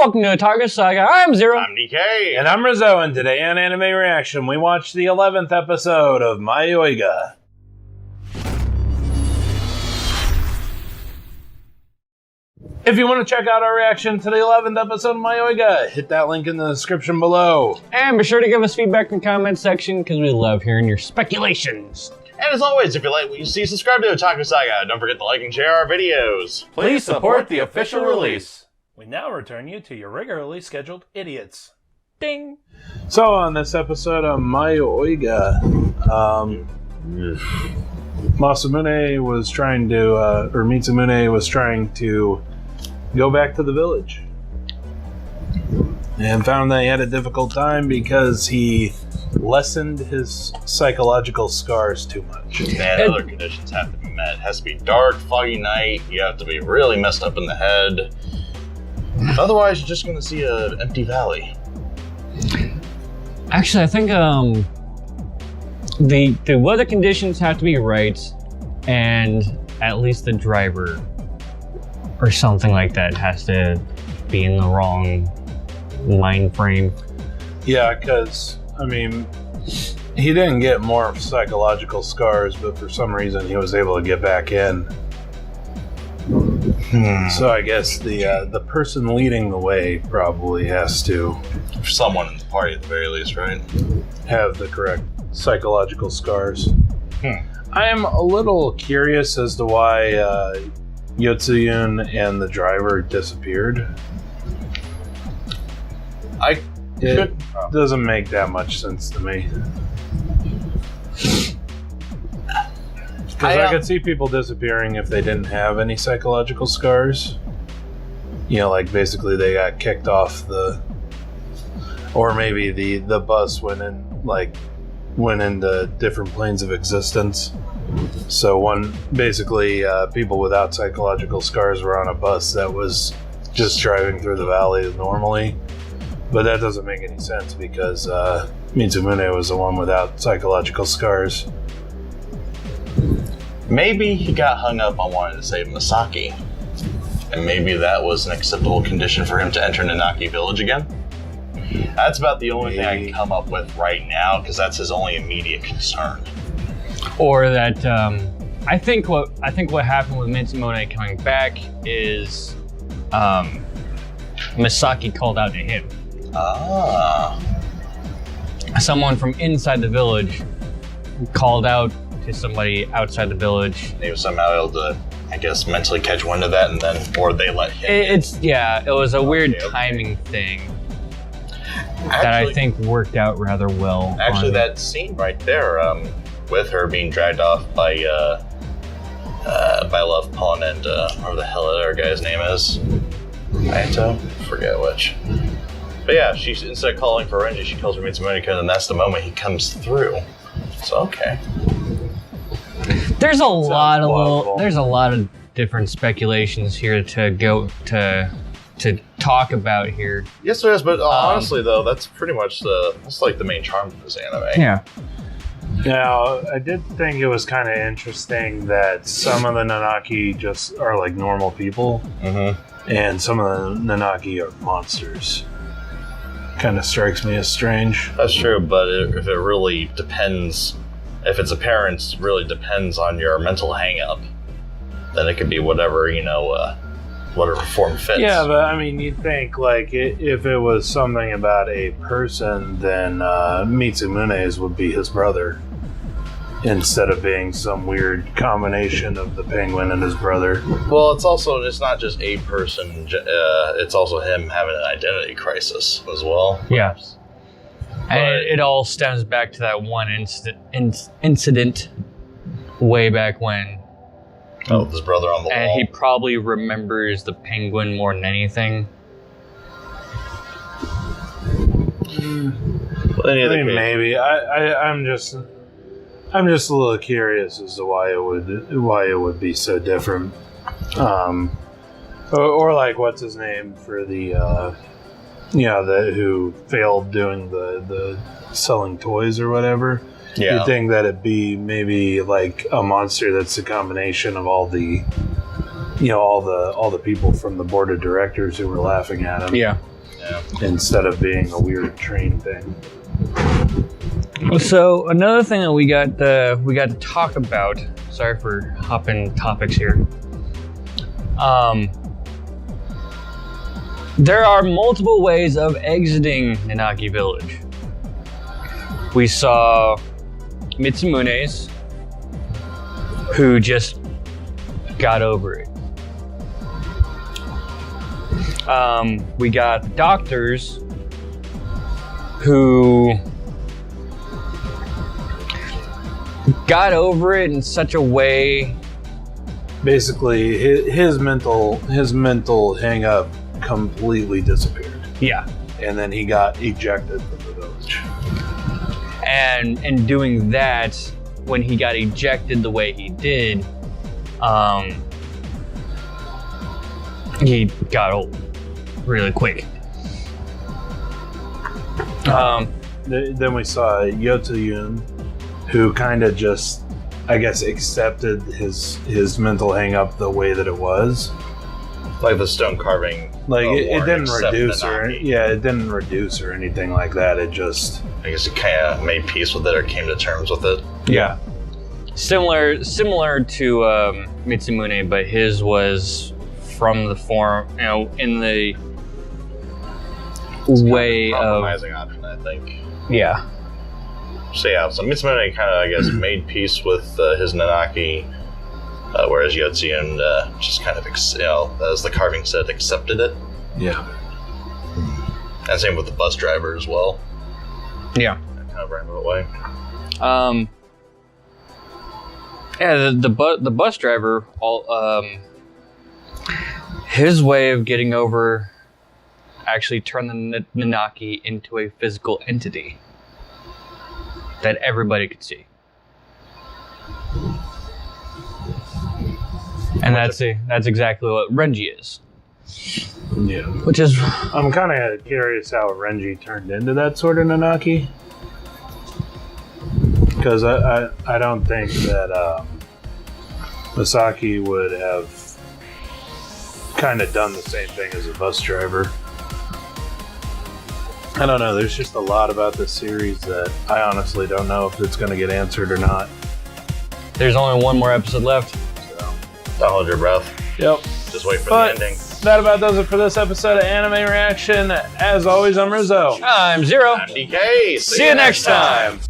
Welcome to Otaku Saga. I'm Zero. I'm DK. And I'm Rizzo, and today on Anime Reaction, we watched the 11th episode of Mayoiga. If you want to check out our reaction to the 11th episode of Mayoiga, hit that link in the description below. And be sure to give us feedback in the comment section, because we love hearing your speculations. And as always, if you like what you see, subscribe to Otaku Saga. Don't forget to like and share our videos. Please support the official release. We now return you to your regularly scheduled idiots. Ding! So on this episode of Mayoiga, Masamune was trying to, or Mitsumune was trying to go back to the village. And found that he had a difficult time because he lessened his psychological scars too much. And other conditions have to be met. It has to be dark, foggy night. You have to be really messed up in the head. Otherwise, you're just going to see an empty valley. Actually, I think the weather conditions have to be right, and at least the driver or something like that has to be in the wrong mind frame. Yeah, because, I mean, he didn't get more psychological scars, but for some reason he was able to get back in. So I guess the person leading the way probably has to... Someone in the party at the very least, right? Have the correct psychological scars. I am a little curious as to why Yotsuyun and the driver disappeared. It doesn't make that much sense to me. Because I could see people disappearing if they didn't have any psychological scars. You know, like basically they got kicked off the... Or maybe the bus went into different planes of existence. So basically people without psychological scars were on a bus that was just driving through the valley normally. But that doesn't make any sense because Mitsumune was the one without psychological scars. Maybe he got hung up on wanting to save Misaki. And maybe that was an acceptable condition for him to enter Anunnaki village again. That's about the only thing I can come up with right now, because that's his only immediate concern. Or that I think what happened with Mitsumune coming back is Misaki called out to him. Someone from inside the village called out to somebody outside the village. He was somehow able to, I guess, mentally catch wind of that, and then, or they let him. It was a weird timing thing that I think worked out rather well. Actually, that scene right there, with her being dragged off by Love Pawn and whatever the hell that other guy's name is, Aito, forget which. But yeah, she's instead of calling for Renji, she calls for Mitsumune, and that's the moment he comes through. So okay. There's a lot of different speculations here to talk about here. Yes, there is, but honestly, though, that's pretty much that's like the main charm of this anime. Yeah. Now, I did think it was kind of interesting that some of the Anunnaki just are like normal people, and some of the Anunnaki are monsters. Kind of strikes me as strange. That's true, but if it really depends, if its appearance really depends on your mental hang-up, then it could be whatever, whatever form fits. Yeah, but I mean, you'd think, like, if it was something about a person, then Mitsumune's would be his brother, instead of being some weird combination of the penguin and his brother. Well, it's not just a person, it's also him having an identity crisis as well. Yeah. And it all stems back to that one incident way back when. Oh, with his brother on the wall. And he probably remembers the penguin more than anything. Well, maybe. I'm just a little curious as to why it would be so different. Or like, what's his name for the who failed doing the selling toys or whatever. Yeah. You'd think that it'd be maybe like a monster that's a combination of all the all the people from the board of directors who were laughing at him. Yeah. Yeah. instead of being a weird train thing. So another thing that we got to talk about. Sorry for hopping topics here. There are multiple ways of exiting Anunnaki Village. We saw Mitsumune's, who just got over it. We got doctors who got over it in such a way. Basically, his mental hang up completely disappeared. Yeah. And then he got ejected from the village. And in doing that, when he got ejected the way he did, he got old really quick. Then we saw Yotsuyun, who kind of just, I guess, accepted his mental hang up the way that it was. Like the stone carving. Like it didn't except reduce or Anunnaki. it didn't reduce or anything like that. It just, I guess it kind of made peace with it or came to terms with it. yeah. Similar to Mitsumune, but his was from the form, in the way of Compromising option, I think. yeah. So yeah, so Mitsumune kind of, I guess, made peace with his Anunnaki, whereas Yotsuyun just kind of, as the carving said, accepted it. Yeah. And same with the bus driver as well. Yeah. That kind of roundabout way. Yeah, the bus driver, his way of getting over actually turned the Anunnaki into a physical entity that everybody could see. And that's exactly what Renji is. Yeah. Which is, I'm kind of curious how Renji turned into that sort of Anunnaki. Because I don't think that Masaki would have kind of done the same thing as a bus driver. I don't know. There's just a lot about this series that I honestly don't know if it's going to get answered or not. there's only one more episode left. So, don't hold your breath. Yep. Just wait for But the ending. that about does it for this episode of Anime Reaction. As always, I'm Rizzo. I'm Zero. I'm DK. See you next time.